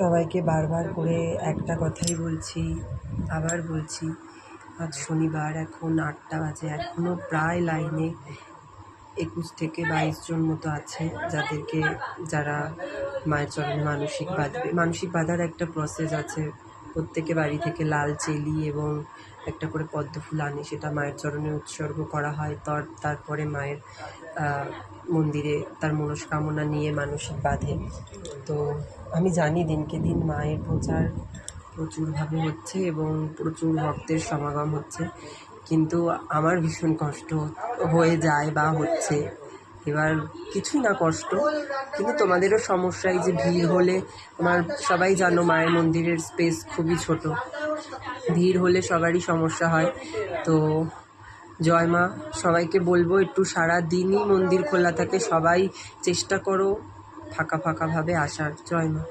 সবাইকে বারবার করে একটা কথাই বলছি, আবার বলছি, আজ শনিবার, এখন 8টা বাজে, এখনও প্রায় লাইনে 21 থেকে 22 জন মতো আছে যারা মায়ের চরণে মানসিক বাঁধার একটা প্রসেস আছে। প্রত্যেকে বাড়ি থেকে লাল চেলি এবং একটা করে পদ্ম ফুল আনে, সেটা মায়ের চরণে উৎসর্গ করা হয়। তারপরে মায়ের মন্দিরে তার মনস্কামনা নিয়ে মানসিক বাঁধে। তো আমি জানি দিনকে দিন মায়ের প্রচার প্রচুরভাবে হচ্ছে এবং প্রচুর ভক্তের সমাগম হচ্ছে, কিন্তু আমার ভীষণ কষ্ট হয়ে যায় বা হচ্ছে। এবার কিছুই না কষ্ট, কিন্তু তোমাদেরও সমস্যা। এই যে ভিড় হলে, সবাই জানো মায়ের মন্দিরের স্পেস খুবই ছোট, ভিড় হলে সবারই সমস্যা হয়। তো জয় মা, সবাইকে বলবো একটু সারা দিনই মন্দির খোলা থাকে, সবাই চেষ্টা করো ফাঁকাভাবে আসার। জয় মা।